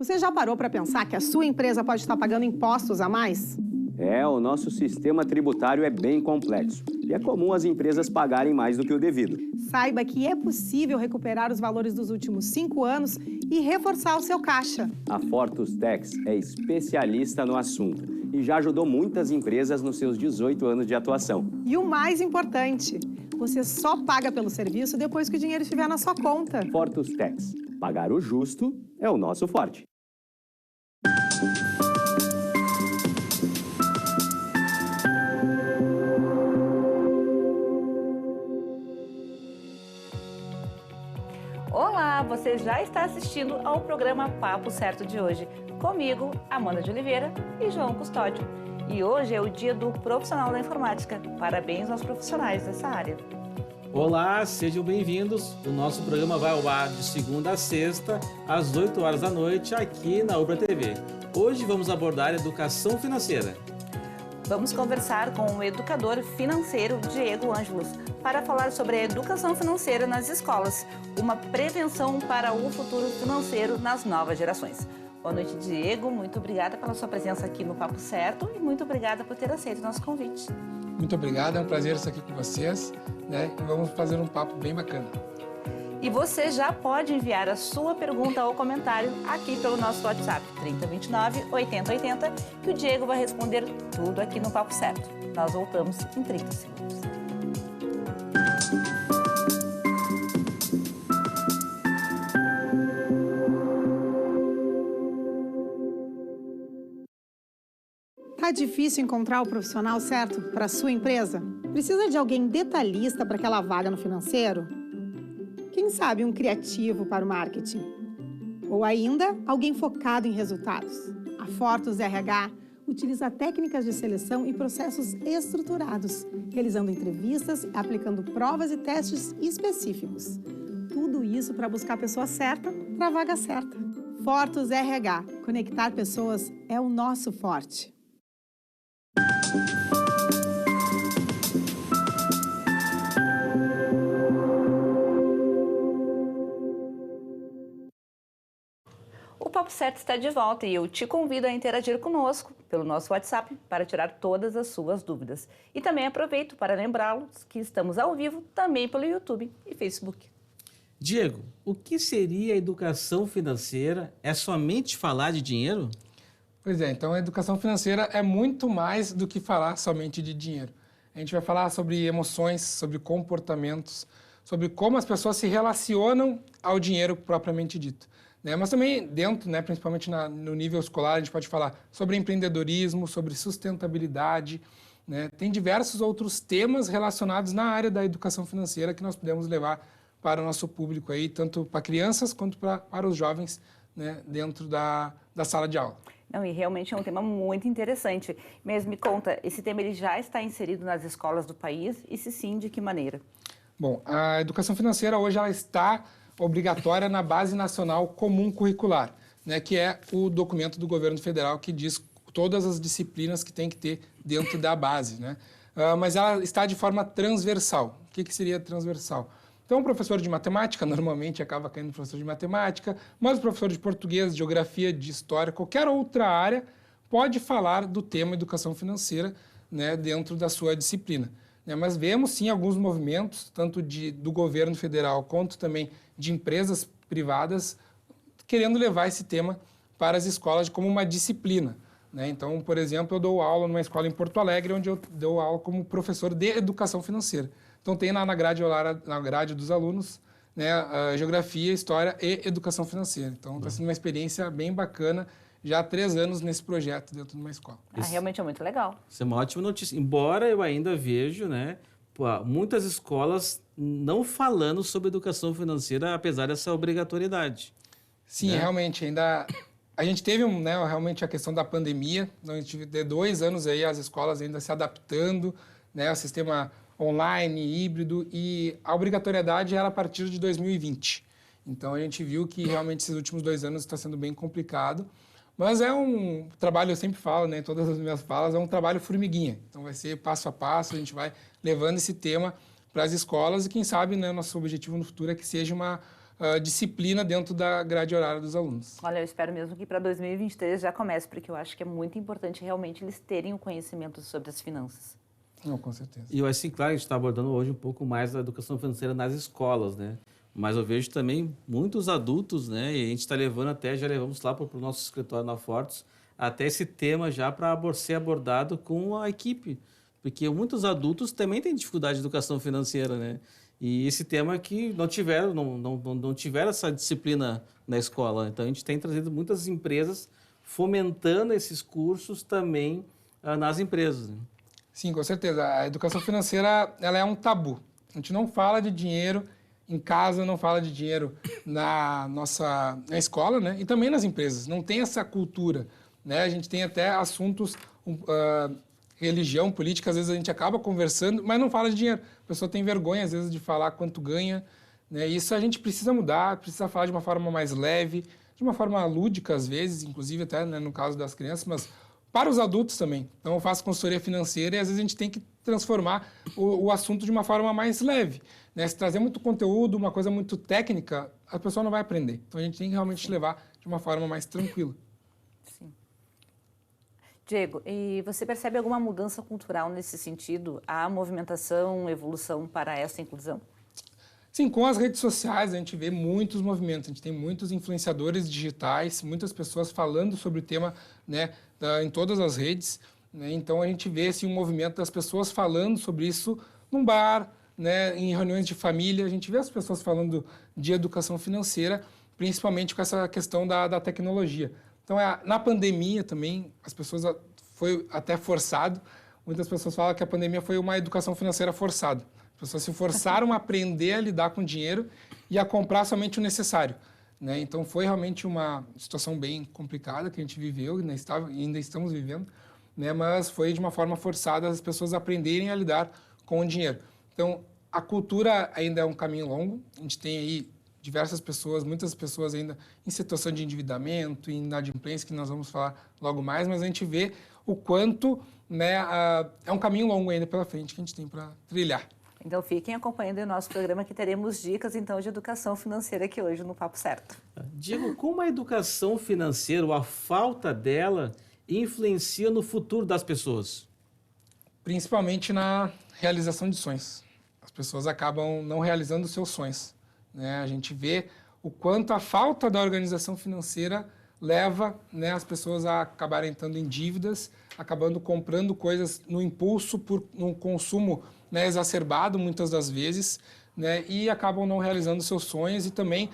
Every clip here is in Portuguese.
Você já parou para pensar que a sua empresa pode estar pagando impostos a mais? O nosso sistema tributário é bem complexo e é comum as empresas pagarem mais do que o devido. Saiba que é possível recuperar os valores dos últimos 5 anos e reforçar o seu caixa. A Fortus Tax é especialista no assunto e já ajudou muitas empresas nos seus 18 anos de atuação. E o mais importante, você só paga pelo serviço depois que o dinheiro estiver na sua conta. Fortus Tax. Pagar o justo é o nosso forte. Olá, você já está assistindo ao programa Papo Certo de hoje. Comigo, Amanda de Oliveira e João Custódio. E hoje é o dia do profissional da informática. Parabéns aos profissionais dessa área. Olá, sejam bem-vindos. O nosso programa vai ao ar de segunda a sexta, às 8 horas da noite, aqui na Ubra TV. Hoje vamos abordar educação financeira. Vamos conversar com o educador financeiro Diego Ângelos para falar sobre a educação financeira nas escolas, uma prevenção para o futuro financeiro nas novas gerações. Boa noite, Diego. Muito obrigada pela sua presença aqui no Papo Certo e muito obrigada por ter aceito o nosso convite. Muito obrigado, é um prazer estar aqui com vocês, né? E vamos fazer um papo bem bacana. E você já pode enviar a sua pergunta ou comentário aqui pelo nosso WhatsApp 3029 8080, que o Diego vai responder tudo aqui no Papo Certo. Nós voltamos em 30 segundos. Tá difícil encontrar o profissional certo para a sua empresa? Precisa de alguém detalhista para aquela vaga no financeiro? Quem sabe um criativo para o marketing? Ou ainda, alguém focado em resultados? A Fortus RH utiliza técnicas de seleção e processos estruturados, realizando entrevistas, aplicando provas e testes específicos. Tudo isso para buscar a pessoa certa para a vaga certa. Fortus RH. Conectar pessoas é o nosso forte. O Papo Certo está de volta e eu te convido a interagir conosco pelo nosso WhatsApp para tirar todas as suas dúvidas. E também aproveito para lembrá-los que estamos ao vivo também pelo YouTube e Facebook. Diego, o que seria a educação financeira? É somente falar de dinheiro? Pois é, então a educação financeira é muito mais do que falar somente de dinheiro. A gente vai falar sobre emoções, sobre comportamentos, sobre como as pessoas se relacionam ao dinheiro propriamente dito. Mas também dentro, principalmente no nível escolar, a gente pode falar sobre empreendedorismo, sobre sustentabilidade. Tem diversos outros temas relacionados na área da educação financeira que nós podemos levar para o nosso público, aí, tanto para crianças quanto para os jovens, dentro da sala de aula. Não, e realmente é um tema muito interessante. Mas me conta, esse tema ele já está inserido nas escolas do país e se sim, de que maneira? Bom, a educação financeira hoje ela está obrigatória na Base Nacional Comum Curricular, que é o documento do governo federal que diz todas as disciplinas que tem que ter dentro da base. Mas ela está de forma transversal. O que seria transversal? Então, o professor de matemática, normalmente acaba caindo no professor de matemática, mas o professor de português, de geografia, de história, qualquer outra área, pode falar do tema educação financeira dentro da sua disciplina. Mas vemos, sim, alguns movimentos, tanto do governo federal quanto também de empresas privadas, querendo levar esse tema para as escolas como uma disciplina. Então, por exemplo, eu dou aula numa escola em Porto Alegre, onde eu dou aula como professor de educação financeira. Então, tem na grade dos alunos geografia, história e educação financeira. Então, está sendo uma experiência bem bacana, já há 3 anos nesse projeto dentro de uma escola. Realmente é muito legal. Isso é uma ótima notícia. Embora eu ainda vejo, muitas escolas não falando sobre educação financeira, apesar dessa obrigatoriedade. Sim, realmente, ainda... A gente teve realmente a questão da pandemia, então a gente teve 2 anos aí as escolas ainda se adaptando, ao sistema online, híbrido, e a obrigatoriedade era a partir de 2020. Então, a gente viu que realmente esses últimos 2 anos está sendo bem complicado, mas é um trabalho, eu sempre falo, em todas as minhas falas, é um trabalho formiguinha. Então, vai ser passo a passo, a gente vai levando esse tema para as escolas e, quem sabe, nosso objetivo no futuro é que seja disciplina dentro da grade horária dos alunos. Olha, eu espero mesmo que para 2023 já comece, porque eu acho que é muito importante realmente eles terem o conhecimento sobre as finanças. Não, com certeza. E eu acho assim, claro, a gente está abordando hoje um pouco mais a educação financeira nas escolas, né? Mas eu vejo também muitos adultos, né? E a gente está levando até, já levamos lá para o nosso escritório na Fortes, até esse tema já para ser abordado com a equipe. Porque muitos adultos também têm dificuldade de educação financeira, né? E esse tema que não tiveram essa disciplina na escola. Então, a gente tem trazido muitas empresas fomentando esses cursos também nas empresas, né? Sim, com certeza. A educação financeira, ela é um tabu. A gente não fala de dinheiro em casa, não fala de dinheiro na escola, né? E também nas empresas. Não tem essa cultura, né? A gente tem até assuntos, religião, política, às vezes a gente acaba conversando, mas não fala de dinheiro. A pessoa tem vergonha, às vezes, de falar quanto ganha, né? Isso a gente precisa mudar, precisa falar de uma forma mais leve, de uma forma lúdica, às vezes, inclusive até, né, no caso das crianças, mas para os adultos também. Então, eu faço consultoria financeira e, às vezes, a gente tem que transformar o assunto de uma forma mais leve, né? Se trazer muito conteúdo, uma coisa muito técnica, a pessoa não vai aprender. Então, a gente tem que realmente levar de uma forma mais tranquila. Sim. Diego, e você percebe alguma mudança cultural nesse sentido? Há movimentação, evolução para essa inclusão? Sim, com as redes sociais a gente vê muitos movimentos, a gente tem muitos influenciadores digitais, muitas pessoas falando sobre o tema, né, em todas as redes, né? Então a gente vê assim, um movimento das pessoas falando sobre isso num bar, né, em reuniões de família, a gente vê as pessoas falando de educação financeira, principalmente com essa questão da tecnologia. Então, na pandemia também, as pessoas, foi até forçado, muitas pessoas falam que a pandemia foi uma educação financeira forçada. As pessoas se forçaram a aprender a lidar com dinheiro e a comprar somente o necessário, né? Então, foi realmente uma situação bem complicada que a gente viveu, né? Ainda estamos vivendo, né? Mas foi de uma forma forçada as pessoas aprenderem a lidar com o dinheiro. Então, a cultura ainda é um caminho longo, a gente tem aí diversas pessoas, muitas pessoas ainda em situação de endividamento, em inadimplência, que nós vamos falar logo mais, mas a gente vê o quanto, né, é um caminho longo ainda pela frente que a gente tem para trilhar. Então, fiquem acompanhando o nosso programa que teremos dicas, então, de educação financeira aqui hoje no Papo Certo. Diego, como a educação financeira, ou a falta dela, influencia no futuro das pessoas? Principalmente na realização de sonhos. As pessoas acabam não realizando os seus sonhos, né? A gente vê o quanto a falta da organização financeira leva, né, as pessoas a acabarem entrando em dívidas, acabando comprando coisas no impulso, por um consumo, né, exacerbado muitas das vezes, né, e acabam não realizando seus sonhos. E também,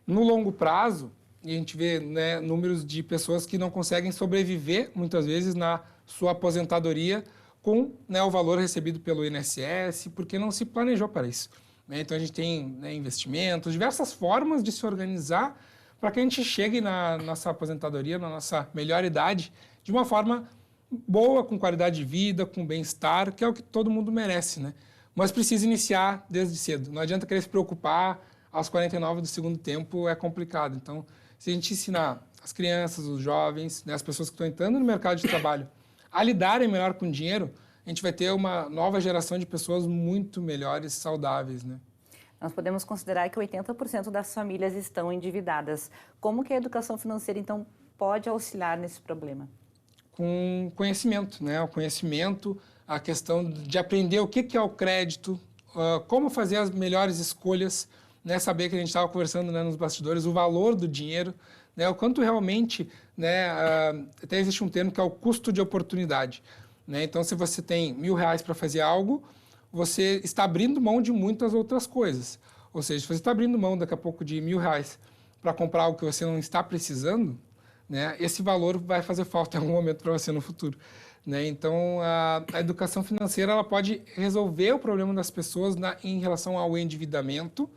no longo prazo, a gente vê, né, números de pessoas que não conseguem sobreviver, muitas vezes, na sua aposentadoria com, né, o valor recebido pelo INSS, porque não se planejou para isso. Então, a gente tem, né, investimentos, diversas formas de se organizar para que a gente chegue na nossa aposentadoria, na nossa melhor idade, de uma forma boa, com qualidade de vida, com bem-estar, que é o que todo mundo merece, né? Mas precisa iniciar desde cedo. Não adianta querer se preocupar aos 49 do segundo tempo, é complicado. Então, se a gente ensinar as crianças, os jovens, né, as pessoas que estão entrando no mercado de trabalho a lidarem melhor com o dinheiro, a gente vai ter uma nova geração de pessoas muito melhores, saudáveis, né? Nós podemos considerar que 80% das famílias estão endividadas. Como que a educação financeira, então, pode auxiliar nesse problema? Com conhecimento, né? O conhecimento, a questão de aprender o que é o crédito, como fazer as melhores escolhas, né? Saber que a gente estava conversando, né, nos bastidores, o valor do dinheiro, né? O quanto realmente, né, até existe um termo que é o custo de oportunidade, né? Então, se você tem R$1.000 para fazer algo, você está abrindo mão de muitas outras coisas. Ou seja, se você está abrindo mão daqui a pouco de R$1.000 para comprar algo que você não está precisando, né, esse valor vai fazer falta em algum momento para você no futuro, né? Então, a educação financeira ela pode resolver o problema das pessoas em relação ao endividamento,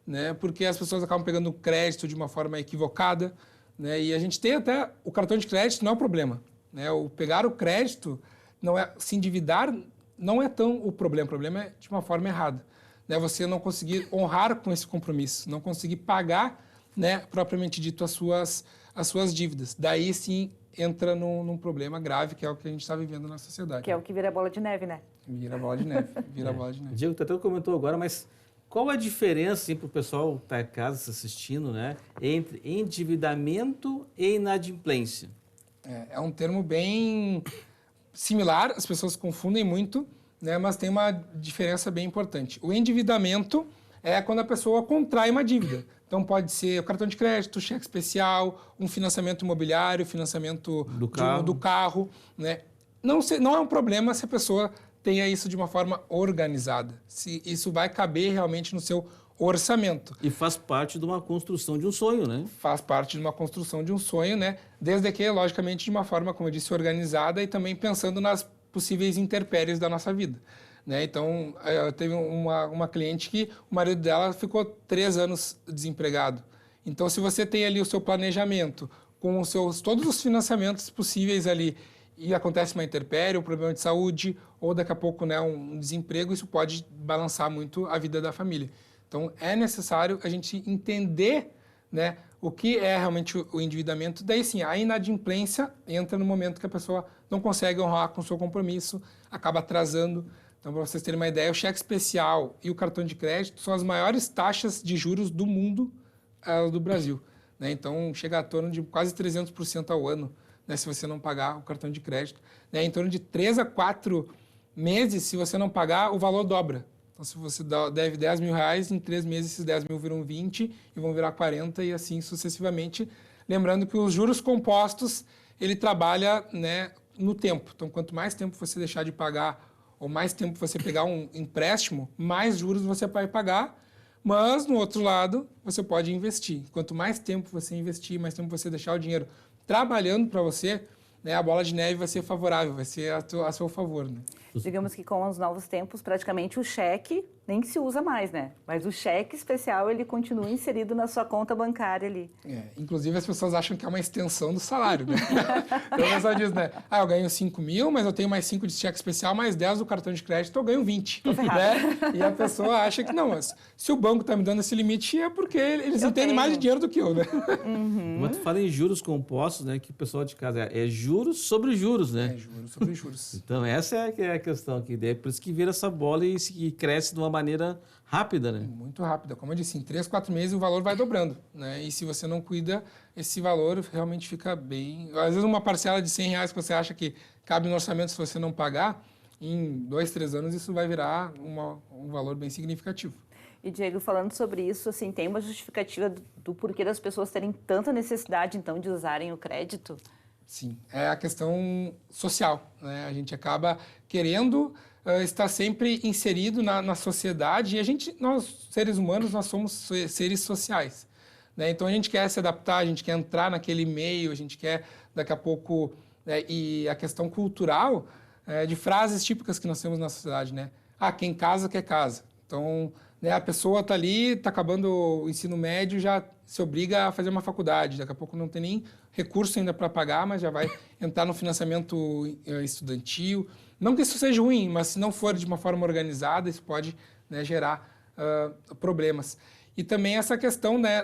né, porque as pessoas acabam pegando o crédito de uma forma equivocada, né, e a gente tem até o cartão de crédito não é o problema, né? O pegar o crédito, não é se endividar, não é tão o problema é de uma forma errada, né? Você não conseguir honrar com esse compromisso, não conseguir pagar, né, propriamente dito as suas dívidas. Daí sim entra num problema grave, que é o que a gente está vivendo na sociedade. Que é o que vira bola de neve, né? Vira bola de neve, vira bola de neve. Diego, tu até comentou agora, mas Qual a diferença, para o pessoal que está em casa se assistindo, né, entre endividamento e inadimplência? É um termo bem similar, as pessoas confundem muito, né, mas tem uma diferença bem importante. O endividamento é quando a pessoa contrai uma dívida. Então, pode ser o cartão de crédito, cheque especial, um financiamento imobiliário, financiamento do carro. Né? Não é um problema se a pessoa tenha isso de uma forma organizada. Se isso vai caber realmente no seu orçamento. E faz parte de uma construção de um sonho, né? Faz parte de uma construção de um sonho, né? Desde que, logicamente, de uma forma, como eu disse, organizada e também pensando nas possíveis intempéries da nossa vida. Né? Então, eu teve uma cliente que o marido dela ficou 3 anos desempregado. Então, se você tem ali o seu planejamento, com todos os financiamentos possíveis ali, e acontece uma intempérie, um problema de saúde, ou daqui a pouco, né, um desemprego, isso pode balançar muito a vida da família. Então, é necessário a gente entender, né, o que é realmente o endividamento. Daí, sim, a inadimplência entra no momento que a pessoa não consegue honrar com o seu compromisso, acaba atrasando. Então, para vocês terem uma ideia, o cheque especial e o cartão de crédito são as maiores taxas de juros do mundo, do Brasil. Né? Então, chega a torno de quase 300% ao ano, né, se você não pagar o cartão de crédito. Né? Em torno de 3 a 4 meses, se você não pagar, o valor dobra. Então, se você deve 10 mil reais, em 3 meses esses 10 mil viram 20 e vão virar 40 e assim sucessivamente. Lembrando que os juros compostos, ele trabalha, né, no tempo. Então, quanto mais tempo você deixar de pagar ou mais tempo você pegar um empréstimo, mais juros você vai pagar. Mas, no outro lado, você pode investir. Quanto mais tempo você investir, mais tempo você deixar o dinheiro trabalhando para você, né, a bola de neve vai ser favorável, vai ser a seu favor. Né? Digamos que com os novos tempos, praticamente o cheque nem se usa mais, né? Mas o cheque especial, ele continua inserido na sua conta bancária ali. Inclusive, as pessoas acham que é uma extensão do salário, né? Então, a pessoa diz, né? Eu ganho 5 mil, mas eu tenho mais 5 de cheque especial, mais 10 do cartão de crédito, eu ganho 20. Né? E a pessoa acha que, não, mas se o banco está me dando esse limite, é porque eles entendem mais de dinheiro do que eu, né? Mas tu fala em juros compostos, né? Que o pessoal de casa é juros sobre juros, né? É juros sobre juros. Então, essa é a questão aqui. É por isso que vira essa bola e cresce de uma maneira rápida, né? Muito rápida. Como eu disse, em 3, 4 meses o valor vai dobrando, né? E se você não cuida, esse valor realmente fica bem... Às vezes uma parcela de 100 reais que você acha que cabe no orçamento se você não pagar, em 2, 3 anos isso vai virar um valor bem significativo. E, Diego, falando sobre isso, assim, tem uma justificativa do porquê das pessoas terem tanta necessidade, então, de usarem o crédito? Sim, é a questão social, né? A gente acaba querendo estar sempre inserido na sociedade e nós, seres humanos, nós somos seres sociais, né? Então, a gente quer se adaptar, a gente quer entrar naquele meio, a gente quer, daqui a pouco... e a questão cultural de frases típicas que nós temos na sociedade, né? Quem casa, quer casa. Então, né, a pessoa está ali, está acabando o ensino médio, já se obriga a fazer uma faculdade. Daqui a pouco não tem nem recurso ainda para pagar, mas já vai entrar no financiamento estudantil. Não que isso seja ruim, mas se não for de uma forma organizada, isso pode, né, gerar problemas. E também essa questão, né,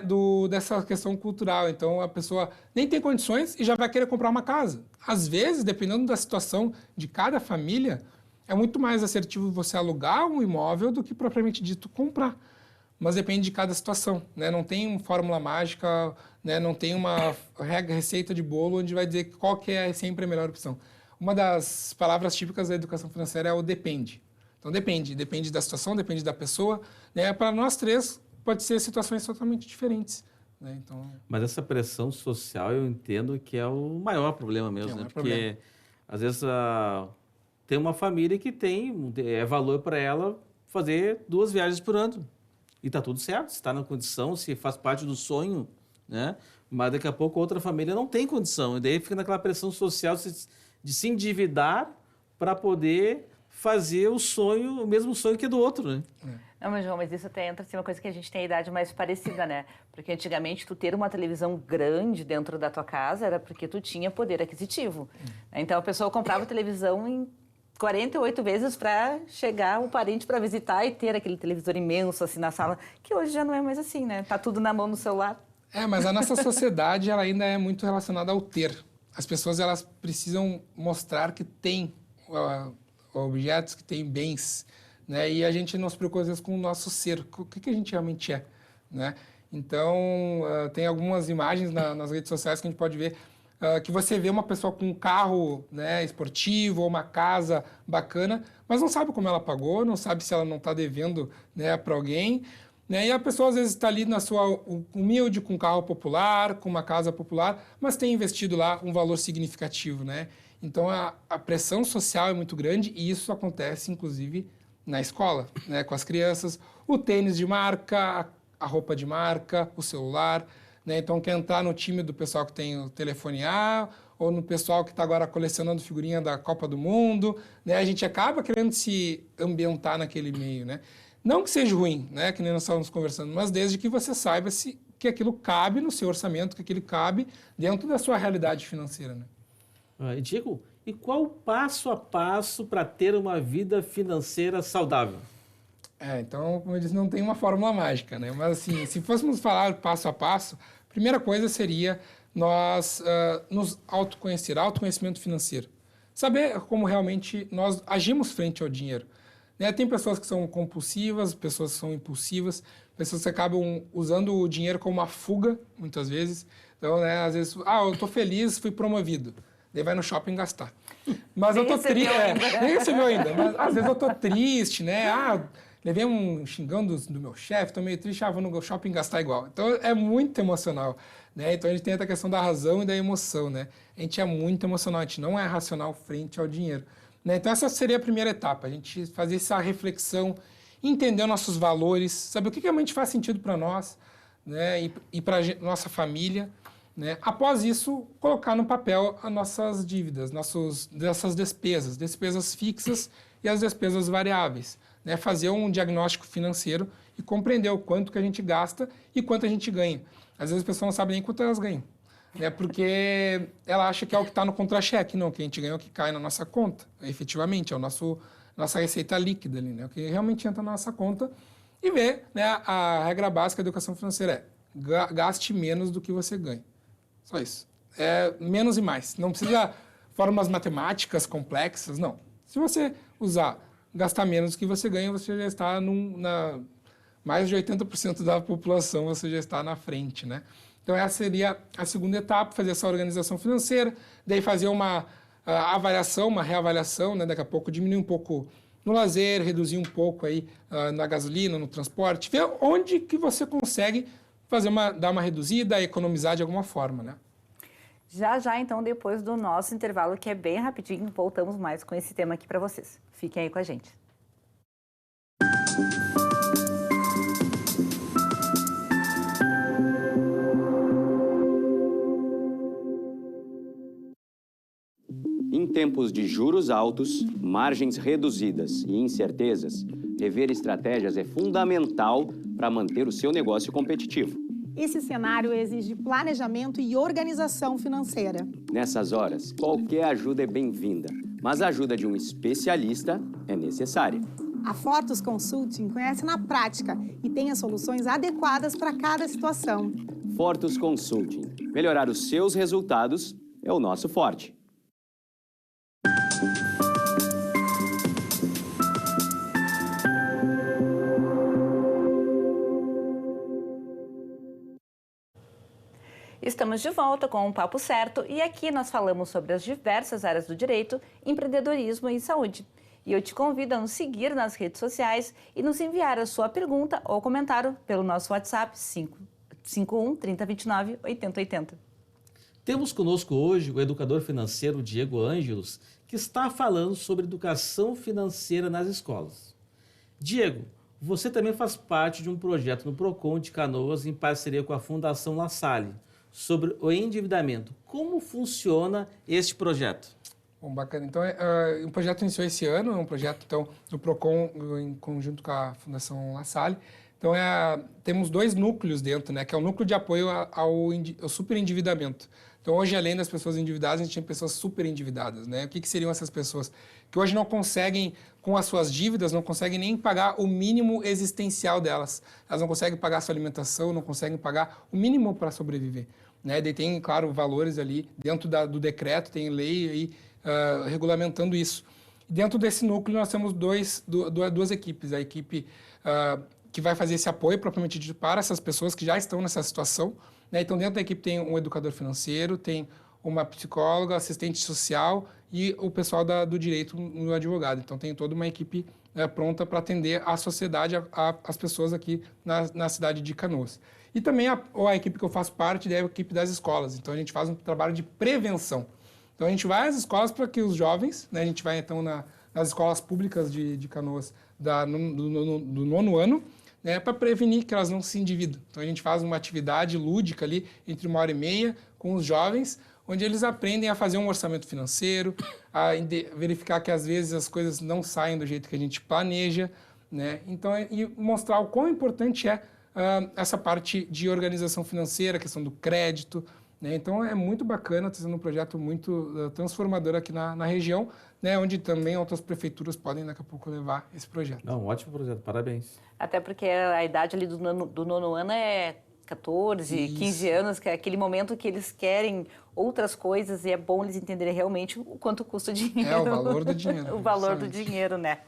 dessa questão cultural. Então, a pessoa nem tem condições e já vai querer comprar uma casa. Às vezes, dependendo da situação de cada família, é muito mais assertivo você alugar um imóvel do que propriamente dito comprar. Mas depende de cada situação, né? Não tem uma fórmula mágica, né? Não tem uma receita de bolo onde vai dizer qual que é sempre a melhor opção. Uma das palavras típicas da educação financeira é o depende. Então, depende da situação, depende da pessoa, né? Para nós três, pode ser situações totalmente diferentes. Né? Então... Mas essa pressão social, eu entendo que é o maior problema mesmo, né? Porque, às vezes, tem uma família que é valor para ela fazer 2 viagens por ano. E está tudo certo, se está na condição, se faz parte do sonho, né? Mas daqui a pouco outra família não tem condição. E daí fica naquela pressão social de se endividar para poder fazer o mesmo sonho que é do outro, né? Não, mas, João, mas isso até entra assim, uma coisa que a gente tem a idade mais parecida, né? Porque antigamente tu ter uma televisão grande dentro da tua casa era porque tu tinha poder aquisitivo. Então a pessoa comprava televisão em 48 vezes para chegar um parente para visitar e ter aquele televisor imenso assim na sala, que hoje já não é mais assim, né? Tá tudo na mão no celular. Mas a nossa sociedade ela ainda é muito relacionada ao ter. As pessoas elas precisam mostrar que têm objetos, que têm bens, né? E a gente não se preocupa, às vezes, com o nosso ser, o que a gente realmente é, né? Então, tem algumas imagens nas redes sociais que a gente pode ver que você vê uma pessoa com um carro, né, esportivo ou uma casa bacana, mas não sabe como ela pagou, não sabe se ela não está devendo, né, para alguém, né? E a pessoa às vezes está ali na sua humilde, com um carro popular, com uma casa popular, mas tem investido lá um valor significativo, né? Então a pressão social é muito grande e isso acontece inclusive na escola, né, com as crianças, o tênis de marca, a roupa de marca, o celular, né? Então, quer entrar no time do pessoal que tem o telefone A ou no pessoal que está agora colecionando figurinha da Copa do Mundo, né? A gente acaba querendo se ambientar naquele meio, né? Não que seja ruim, né? Que nem nós estávamos conversando, mas desde que você saiba que aquilo cabe no seu orçamento, que aquilo cabe dentro da sua realidade financeira, né? Diego, e qual o passo a passo para ter uma vida financeira saudável? Então, como eu disse, não tem uma fórmula mágica, né? Mas, assim, se fôssemos falar passo a passo, a primeira coisa seria nós nos autoconhecer, autoconhecimento financeiro. Saber como realmente nós agimos frente ao dinheiro. Né? Tem pessoas que são compulsivas, pessoas que são impulsivas, pessoas que acabam usando o dinheiro como uma fuga, muitas vezes. Então, né, às vezes, eu estou feliz, fui promovido. Daí vai no shopping gastar. Mas eu tô triste. Nem recebeu ainda. Mas às vezes eu tô triste, né? Levei um xingão do meu chefe, tô meio triste, vou no shopping gastar igual. Então é muito emocional, né? Então a gente tem a questão da razão e da emoção, né? A gente é muito emocional, a gente não é racional frente ao dinheiro, né? Então essa seria a primeira etapa, a gente fazer essa reflexão, entender nossos valores, saber o que realmente faz sentido para nós, né? E para nossa família, né? Após isso, colocar no papel as nossas dívidas, nossas despesas fixas e as despesas variáveis, né? Fazer um diagnóstico financeiro e compreender o quanto que a gente gasta e quanto a gente ganha. Às vezes as pessoas não sabem nem quanto elas ganham, né? Porque ela acha que é o que está no contra-cheque. Não, o que a gente ganha é o que cai na nossa conta, efetivamente, é nossa receita líquida ali, né? O que realmente entra na nossa conta e ver, né? A regra básica da educação financeira é gaste menos do que você ganha. Só isso. É menos e mais. Não precisa fórmulas matemáticas complexas, não. Se você gastar menos do que você ganha, você já está mais de 80% da população, você já está na frente, né? Então, essa seria a segunda etapa, fazer essa organização financeira, daí fazer uma avaliação, uma reavaliação, né? Daqui a pouco diminuir um pouco no lazer, reduzir um pouco aí na gasolina, no transporte, ver onde que você consegue dar uma reduzida, economizar de alguma forma, né? Já, então, depois do nosso intervalo, que é bem rapidinho, voltamos mais com esse tema aqui para vocês. Fiquem aí com a gente. Em tempos de juros altos, margens reduzidas e incertezas, rever estratégias é fundamental para manter o seu negócio competitivo. Esse cenário exige planejamento e organização financeira. Nessas horas, qualquer ajuda é bem-vinda, mas a ajuda de um especialista é necessária. A Fortus Consulting conhece na prática e tem as soluções adequadas para cada situação. Fortus Consulting. Melhorar os seus resultados é o nosso forte. Estamos de volta com o Papo Certo e aqui nós falamos sobre as diversas áreas do direito, empreendedorismo e saúde. E eu te convido a nos seguir nas redes sociais e nos enviar a sua pergunta ou comentário pelo nosso WhatsApp 51 3029 8080. Temos conosco hoje o educador financeiro Diego Ângelos, que está falando sobre educação financeira nas escolas. Diego, você também faz parte de um projeto no Procon de Canoas em parceria com a Fundação La Salle, sobre o endividamento. Como funciona este projeto? Bom, bacana. Então, o projeto iniciou esse ano, é um projeto então, do Procon em conjunto com a Fundação La Salle. Então, temos 2 núcleos dentro, né, que é o núcleo de apoio ao superendividamento. Então, hoje, além das pessoas endividadas, a gente tem pessoas superendividadas, né? O que seriam essas pessoas? Que hoje não conseguem, com as suas dívidas, não conseguem nem pagar o mínimo existencial delas. Elas não conseguem pagar a sua alimentação, não conseguem pagar o mínimo para sobreviver, né? Daí tem, claro, valores ali dentro do decreto, tem lei aí regulamentando isso. dentro desse núcleo nós temos duas equipes. A equipe que vai fazer esse apoio propriamente dito para essas pessoas que já estão nessa situação, né? Então, dentro da equipe tem um educador financeiro, tem uma psicóloga, assistente social e o pessoal do direito no advogado. Então, tem toda uma equipe pronta para atender a sociedade, as pessoas aqui na cidade de Canoas. E também a equipe que eu faço parte é a equipe das escolas. Então, a gente faz um trabalho de prevenção. Então, a gente vai às escolas para que os jovens, né, a gente vai, então, nas escolas públicas de Canoas do 9º ano, né, para prevenir que elas não se endividam. Então, a gente faz uma atividade lúdica ali, entre 1h30, com os jovens, onde eles aprendem a fazer um orçamento financeiro, a verificar que, às vezes, as coisas não saem do jeito que a gente planeja, né? Então, e mostrar o quão importante é essa parte de organização financeira, a questão do crédito, né? Então, é muito bacana, está sendo um projeto muito transformador aqui na região, né? Onde também outras prefeituras podem, daqui a pouco, levar esse projeto. Um ótimo projeto, parabéns. Até porque a idade ali do 9º ano é 14, Isso. 15 anos, que é aquele momento que eles querem outras coisas e é bom eles entenderem realmente o quanto custa o dinheiro. O valor do dinheiro. O valor do dinheiro, né?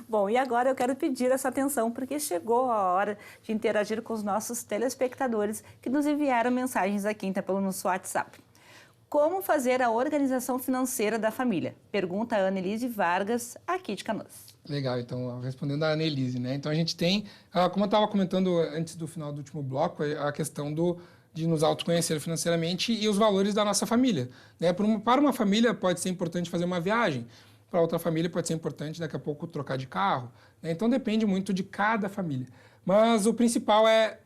Bom, e agora eu quero pedir essa atenção, porque chegou a hora de interagir com os nossos telespectadores que nos enviaram mensagens aqui, então, pelo nosso WhatsApp. Como fazer a organização financeira da família? Pergunta a Annelise Vargas, aqui de Canoas. Legal, então, respondendo a Annelise, né? Então, a gente tem, como eu estava comentando antes do final do último bloco, a questão de nos autoconhecer financeiramente e os valores da nossa família, né? Para uma família pode ser importante fazer uma viagem, para outra família pode ser importante daqui a pouco trocar de carro, né? Então, depende muito de cada família. Mas o principal é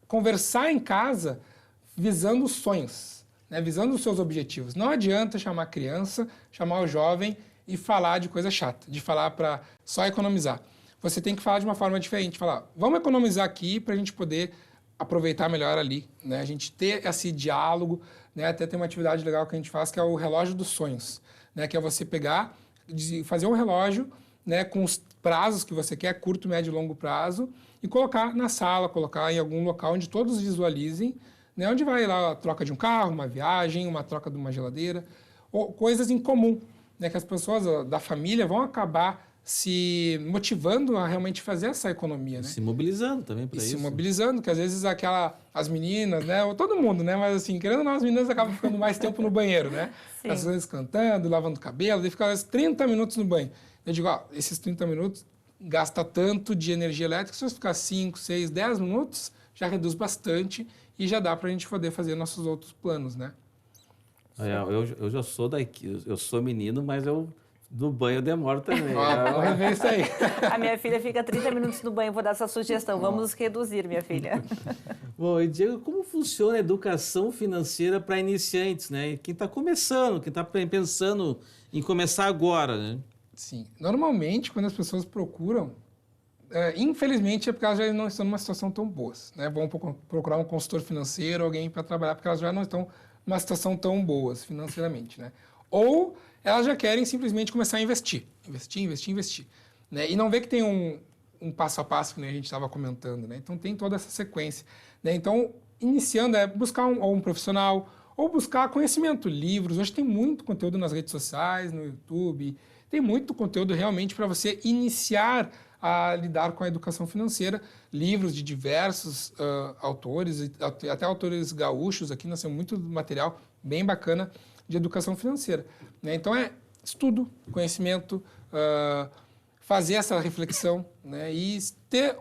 conversar em casa visando os sonhos, né? Visando os seus objetivos. Não adianta chamar a criança, chamar o jovem e falar de coisa chata, de falar para só economizar. Você tem que falar de uma forma diferente, falar, vamos economizar aqui para a gente poder aproveitar melhor ali, né? A gente ter esse diálogo, né? Até tem uma atividade legal que a gente faz que é o relógio dos sonhos, né? Que é você pegar, fazer um relógio, né? Com os prazos que você quer, curto, médio e longo prazo, e colocar na sala, colocar em algum local onde todos visualizem, né? Onde vai lá a troca de um carro, uma viagem, uma troca de uma geladeira, ou coisas em comum, né, que as pessoas da família vão acabar se motivando a realmente fazer essa economia, né? Se mobilizando também para isso. Se mobilizando, que às vezes as meninas, né, ou todo mundo, né, mas assim, querendo ou não, as meninas acabam ficando mais tempo no banheiro, né? Sim. As vezes cantando, lavando o cabelo, daí fica 30 minutos no banho. Eu digo, esses 30 minutos gasta tanto de energia elétrica, se você ficar 5, 6, 10 minutos, já reduz bastante e já dá para a gente poder fazer nossos outros planos, né? Eu já sou eu sou menino, mas no banho eu demoro também. Vamos rever isso aí. A minha filha fica 30 minutos no banho, vou dar essa sugestão. Vamos reduzir, minha filha. Bom, e Diego, como funciona a educação financeira para iniciantes, né? Quem está começando, quem está pensando em começar agora, né? Sim. Normalmente, quando as pessoas procuram, infelizmente é porque elas já não estão numa situação tão boa, né? Vão procurar um consultor financeiro, alguém para trabalhar, porque elas já não estão numa situação tão boa financeiramente, né? Ou elas já querem simplesmente começar a investir, né? E não vê que tem um passo a passo que a gente estava comentando, né? Então tem toda essa sequência, né? Então, iniciando é buscar um profissional ou buscar conhecimento, livros. Hoje tem muito conteúdo nas redes sociais, no YouTube, tem muito conteúdo realmente para você iniciar a lidar com a educação financeira, livros de diversos autores, até autores gaúchos, aqui nós temos muito material bem bacana de educação financeira, né? Então é estudo, conhecimento, fazer essa reflexão, né? E ter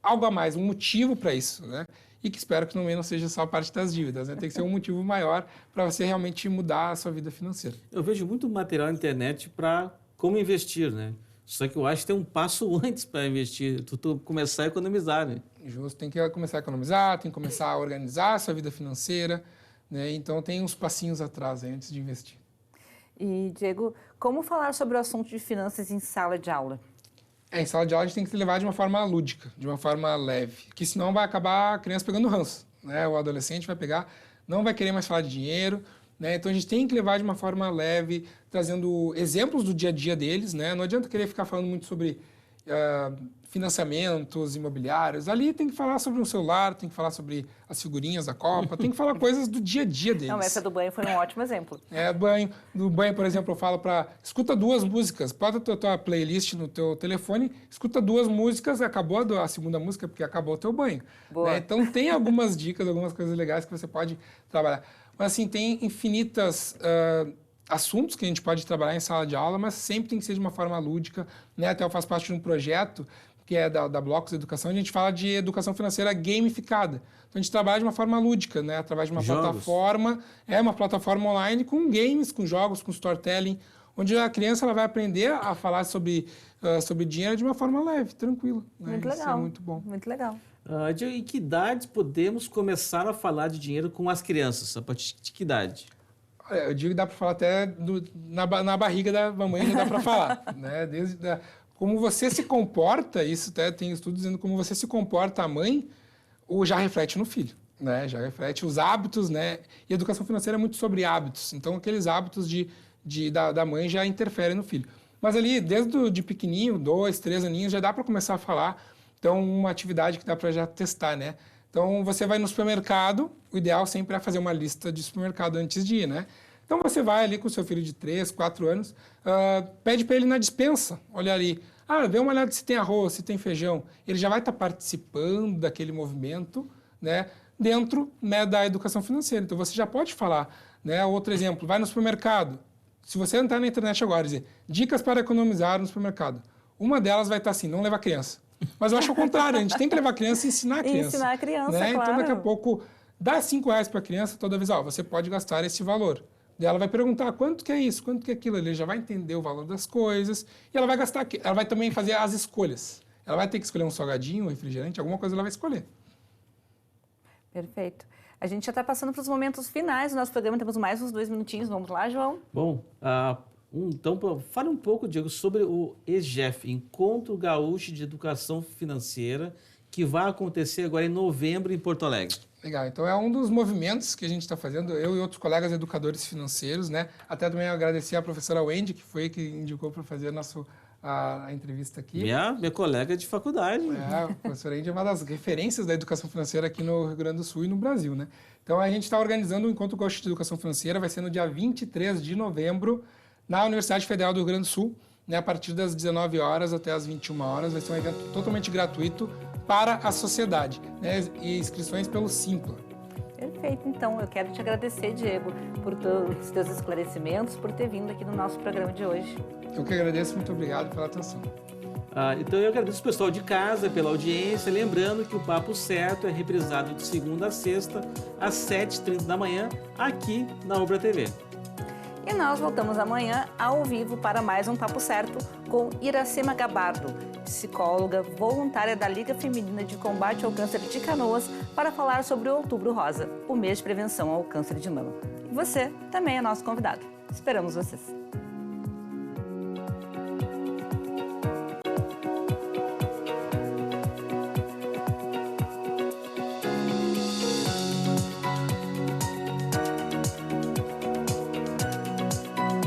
algo a mais, um motivo para isso, né? E que espero que não seja só a parte das dívidas, né? Tem que ser um motivo maior para você realmente mudar a sua vida financeira. Eu vejo muito material na internet para como investir, né? Só que eu acho que tem um passo antes para investir, tu começar a economizar, né? Justo, tem que começar a economizar, tem que começar a organizar a sua vida financeira, né? Então tem uns passinhos atrás aí antes de investir. E, Diego, como falar sobre o assunto de finanças em sala de aula? Em sala de aula a gente tem que se levar de uma forma lúdica, de uma forma leve, que senão vai acabar a criança pegando ranço, né? O adolescente vai pegar, não vai querer mais falar de dinheiro, né? Então a gente tem que levar de uma forma leve, trazendo exemplos do dia a dia deles, né? Não adianta querer ficar falando muito sobre financiamentos imobiliários. Ali tem que falar sobre um celular, tem que falar sobre as figurinhas da Copa, tem que falar coisas do dia a dia deles. Não, essa do banho foi um ótimo exemplo. No banho, por exemplo, eu falo escuta 2 músicas, bota a tua playlist no teu telefone, escuta 2 músicas, acabou a segunda música porque acabou o teu banho. Né? Então tem algumas dicas, algumas coisas legais que você pode trabalhar. Mas assim, tem infinitas assuntos que a gente pode trabalhar em sala de aula, mas sempre tem que ser de uma forma lúdica. Né? Até eu faço parte de um projeto que é da Blocos Educação, a gente fala de educação financeira gamificada. Então, a gente trabalha de uma forma lúdica, né? Através de uma plataforma, uma plataforma online com games, com jogos, com storytelling, onde a criança ela vai aprender a falar sobre dinheiro de uma forma leve, tranquila. Né? Muito legal. Isso é muito bom. Muito legal. Em que idade podemos começar a falar de dinheiro com as crianças? A partir de que idade? Olha, eu digo que dá para falar até na barriga da mamãe, já dá para falar. Né? Como você se comporta, isso até tem estudos dizendo como você se comporta a mãe, já reflete no filho, né? Já reflete os hábitos, né? E a educação financeira é muito sobre hábitos. Então, aqueles hábitos da mãe já interferem no filho. Mas ali, desde de pequenininho, 2, 3 aninhos, já dá para começar a falar. Então, uma atividade que dá para já testar, né? Então, você vai no supermercado, o ideal sempre é fazer uma lista de supermercado antes de ir, né? Então, você vai ali com o seu filho de 3, 4 anos, pede para ele na despensa, olha ali, vê uma olhada se tem arroz, se tem feijão. Ele já vai estar participando daquele movimento, né, dentro, né, da educação financeira. Então, você já pode falar. Né? Outro exemplo, vai no supermercado. Se você entrar na internet agora e dizer dicas para economizar no supermercado, uma delas vai estar assim, não levar criança. Mas eu acho o contrário, a gente tem que levar a criança e ensinar a criança. Ensinar a criança, né? claro. Então, daqui a pouco, dá R$5 para a criança, toda vez, você pode gastar esse valor. Daí ela vai perguntar quanto que é isso, quanto que é aquilo. Ele já vai entender o valor das coisas e ela vai gastar, ela vai também fazer as escolhas. Ela vai ter que escolher um salgadinho, um refrigerante, alguma coisa ela vai escolher. Perfeito. A gente já está passando para os momentos finais do nosso programa, temos mais uns 2 minutinhos. Vamos lá, João? Bom, então fale um pouco, Diego, sobre o EGEF, Encontro Gaúcho de Educação Financeira, que vai acontecer agora em novembro em Porto Alegre. Legal, então é um dos movimentos que a gente está fazendo, eu e outros colegas educadores financeiros, né? Até também agradecer a professora Wendy, que foi que indicou para fazer a entrevista aqui. Minha colega de faculdade. A professora Wendy é uma das referências da educação financeira aqui no Rio Grande do Sul e no Brasil, né? Então a gente está organizando o Encontro Gaúcho de Educação Financeira, vai ser no dia 23 de novembro, na Universidade Federal do Rio Grande do Sul, né? A partir das 19 horas até as 21 horas, vai ser um evento totalmente gratuito para a sociedade, né? E inscrições pelo Simpla. Perfeito, então eu quero te agradecer, Diego, por todos os teus esclarecimentos, por ter vindo aqui no nosso programa de hoje. Eu que agradeço, muito obrigado pela atenção. Então eu agradeço o pessoal de casa pela audiência, lembrando que o Papo Certo é reprisado de segunda a sexta, às 7h30 da manhã, aqui na Ubra TV. E nós voltamos amanhã ao vivo para mais um Papo Certo com Iracema Gabardo, psicóloga voluntária da Liga Feminina de Combate ao Câncer de Canoas, para falar sobre o Outubro Rosa, o mês de prevenção ao câncer de mama. E você também é nosso convidado. Esperamos vocês!